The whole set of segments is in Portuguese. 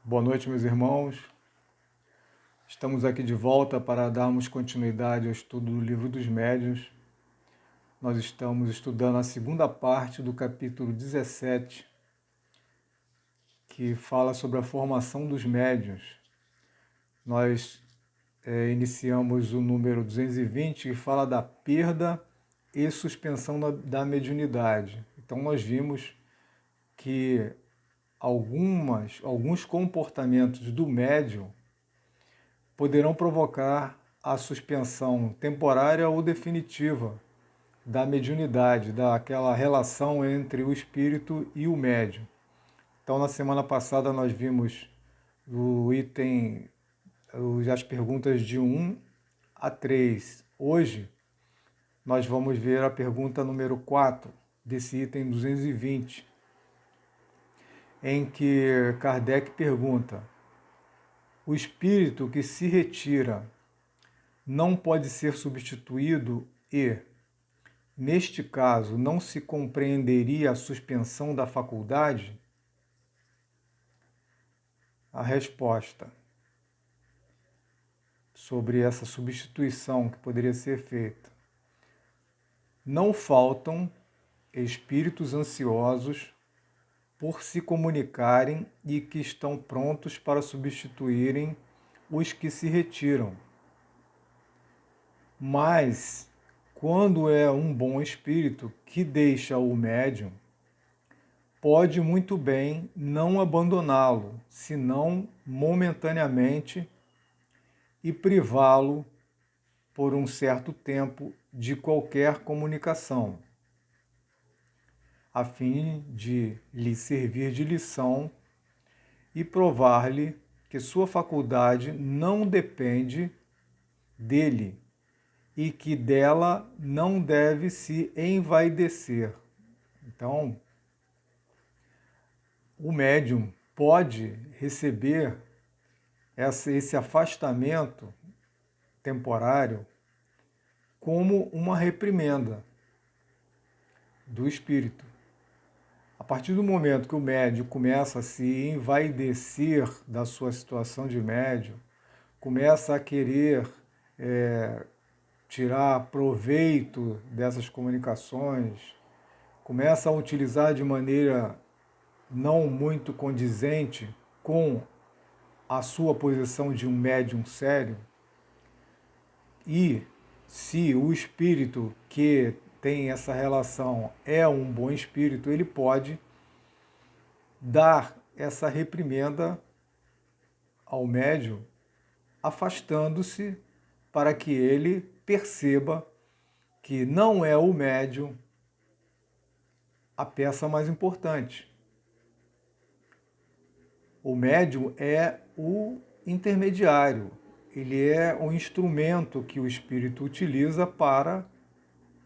Boa noite, meus irmãos. Estamos aqui de volta para darmos continuidade ao estudo do Livro dos Médiuns. Nós estamos estudando a segunda parte do capítulo 17, que fala sobre a formação dos médiuns. Nós iniciamos o número 220, que fala da perda e suspensão da mediunidade. Então, nós vimos que alguns comportamentos do médium poderão provocar a suspensão temporária ou definitiva da mediunidade, daquela relação entre o espírito e o médium. Então, na semana passada, nós vimos o item, as perguntas de 1 a 3. Hoje, nós vamos ver a pergunta número 4 desse item 220, em que Kardec pergunta: o espírito que se retira não pode ser substituído e, neste caso, não se compreenderia a suspensão da faculdade? A resposta sobre essa substituição que poderia ser feita: não faltam espíritos ansiosos por se comunicarem e que estão prontos para substituírem os que se retiram. Mas, quando é um bom espírito que deixa o médium, pode muito bem não abandoná-lo, senão momentaneamente, e privá-lo por um certo tempo de qualquer comunicação, a fim de lhe servir de lição e provar-lhe que sua faculdade não depende dele e que dela não deve se envaidecer. Então, o médium pode receber esse afastamento temporário como uma reprimenda do espírito. A partir do momento que o médium começa a se envaidecer da sua situação de médium, começa a querer tirar proveito dessas comunicações, começa a utilizar de maneira não muito condizente com a sua posição de um médium sério, e se o espírito que tem essa relação é um bom espírito, ele pode dar essa reprimenda ao médium, afastando-se para que ele perceba que não é o médium a peça mais importante. O médium é o intermediário, ele é o instrumento que o espírito utiliza para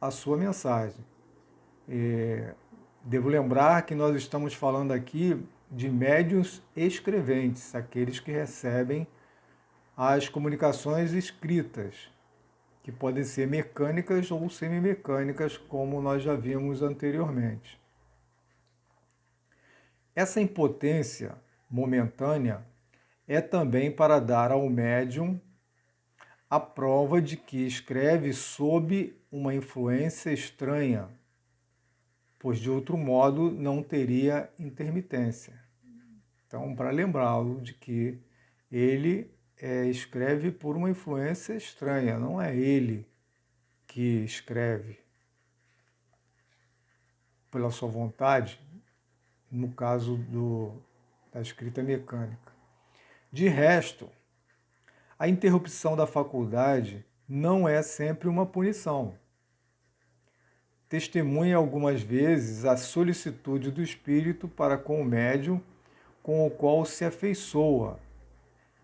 a sua mensagem. Devo lembrar que nós estamos falando aqui de médiuns escreventes, aqueles que recebem as comunicações escritas, que podem ser mecânicas ou semimecânicas, como nós já vimos anteriormente. Essa impotência momentânea é também para dar ao médium a prova de que escreve sob uma influência estranha, pois de outro modo não teria intermitência. Então, para lembrá-lo de que ele escreve por uma influência estranha, não é ele que escreve pela sua vontade, no caso da escrita mecânica. De resto, a interrupção da faculdade não é sempre uma punição. Testemunha algumas vezes a solicitude do espírito para com o médium com o qual se afeiçoa,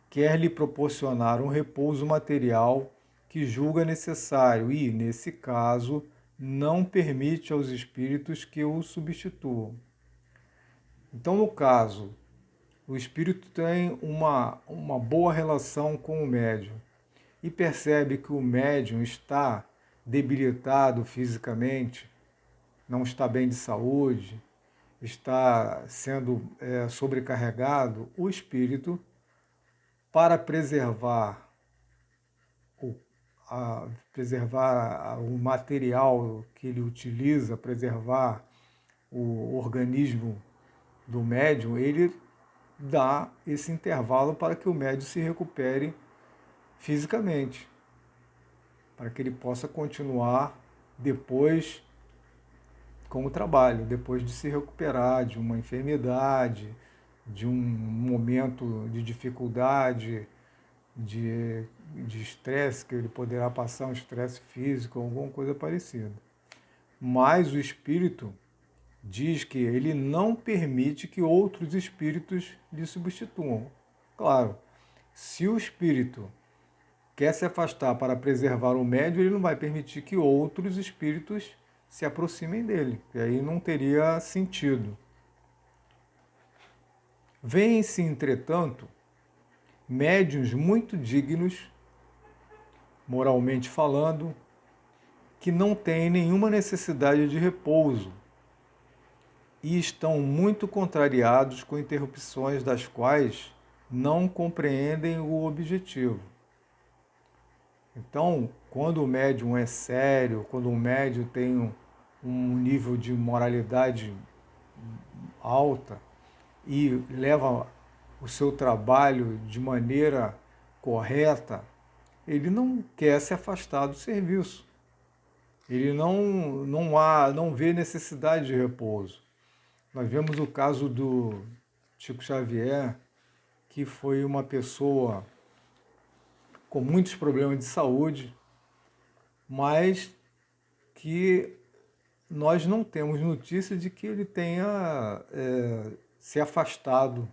quer lhe proporcionar um repouso material que julga necessário e, nesse caso, não permite aos espíritos que o substituam. Então, no caso, o espírito tem uma boa relação com o médium e percebe que o médium está debilitado fisicamente, não está bem de saúde, está sendo sobrecarregado, o espírito, para preservar o material que ele utiliza, preservar o organismo do médium, ele dá esse intervalo para que o médium se recupere fisicamente, para que ele possa continuar depois com o trabalho, depois de se recuperar de uma enfermidade, de um momento de dificuldade, de estresse, que ele poderá passar um estresse físico, alguma coisa parecida. Mas o espírito diz que ele não permite que outros espíritos lhe substituam. Claro, se o espírito quer se afastar para preservar o médium, ele não vai permitir que outros espíritos se aproximem dele, e aí não teria sentido. Vêem-se, entretanto, médiuns muito dignos, moralmente falando, que não têm nenhuma necessidade de repouso e estão muito contrariados com interrupções das quais não compreendem o objetivo. Então, quando o médium é sério, quando o médium tem um nível de moralidade alta e leva o seu trabalho de maneira correta, ele não quer se afastar do serviço. Ele não vê necessidade de repouso. Nós vemos o caso do Chico Xavier, que foi uma pessoa com muitos problemas de saúde, mas que nós não temos notícia de que ele tenha se afastado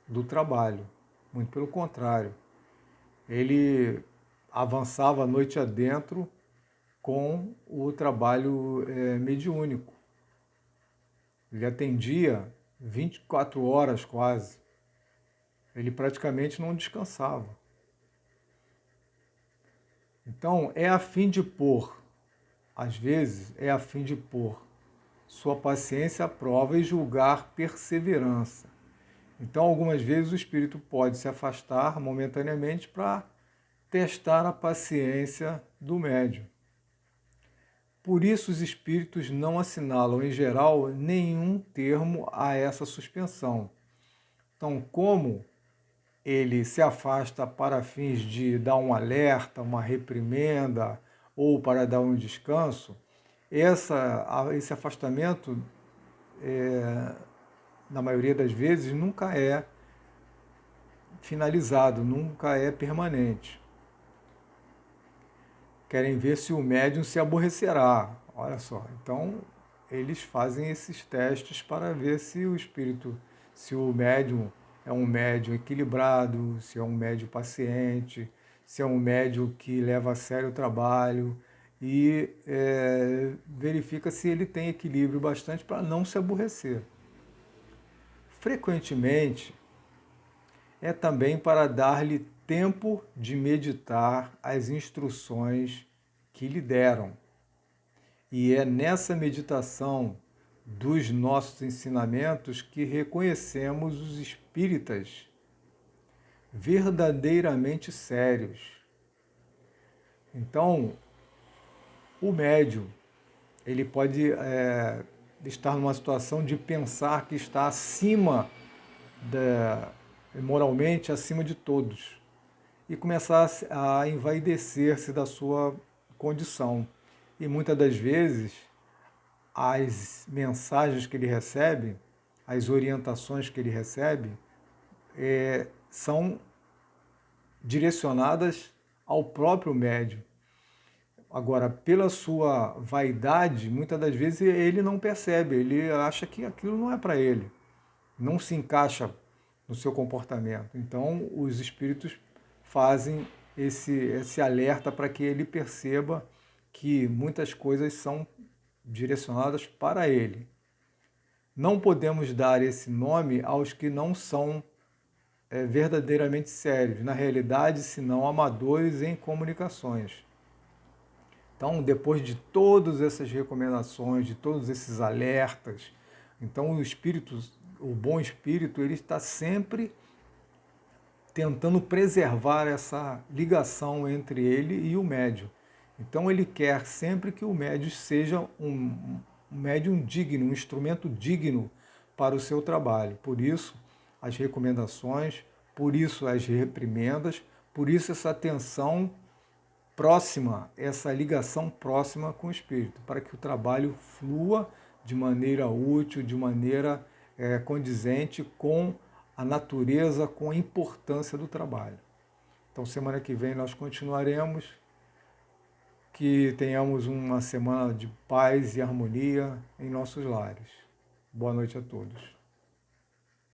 do trabalho. Muito pelo contrário. Ele avançava a noite adentro com o trabalho mediúnico. Ele atendia 24 horas quase. Ele praticamente não descansava. Então, às vezes, é a fim de pôr sua paciência à prova e julgar perseverança. Então, algumas vezes o espírito pode se afastar momentaneamente para testar a paciência do médium. Por isso, os espíritos não assinalam, em geral, nenhum termo a essa suspensão. Então, como ele se afasta para fins de dar um alerta, uma reprimenda ou para dar um descanso, esse afastamento, na maioria das vezes, nunca é finalizado, nunca é permanente. Querem ver se o médium se aborrecerá. Olha só, então eles fazem esses testes para ver se o espírito, se o médium é um médium equilibrado, se é um médium paciente, se é um médium que leva a sério o trabalho e verifica se ele tem equilíbrio bastante para não se aborrecer. Frequentemente, é também para dar-lhe tempo de meditar as instruções que lhe deram. E é nessa meditação dos nossos ensinamentos que reconhecemos os espíritas verdadeiramente sérios. Então, o médium, ele pode estar numa situação de pensar que está moralmente acima de todos e começar a envaidecer-se da sua condição. E muitas das vezes as mensagens que ele recebe, as orientações que ele recebe, são direcionadas ao próprio médium. Agora, pela sua vaidade, muitas das vezes ele não percebe, ele acha que aquilo não é para ele, não se encaixa no seu comportamento. Então, os espíritos fazem esse alerta para que ele perceba que muitas coisas são direcionadas para ele. Não podemos dar esse nome aos que não são verdadeiramente sérios, na realidade, senão amadores em comunicações. Então, depois de todas essas recomendações, de todos esses alertas, Então o espírito, o bom espírito, ele está sempre tentando preservar essa ligação entre ele e o médium. Então ele quer sempre que o médium seja um médium digno, um instrumento digno para o seu trabalho. Por isso as recomendações, por isso as reprimendas, por isso essa atenção próxima, essa ligação próxima com o espírito, para que o trabalho flua de maneira útil, de maneira condizente com a natureza, com a importância do trabalho. Então, semana que vem nós continuaremos. Que tenhamos uma semana de paz e harmonia em nossos lares. Boa noite a todos.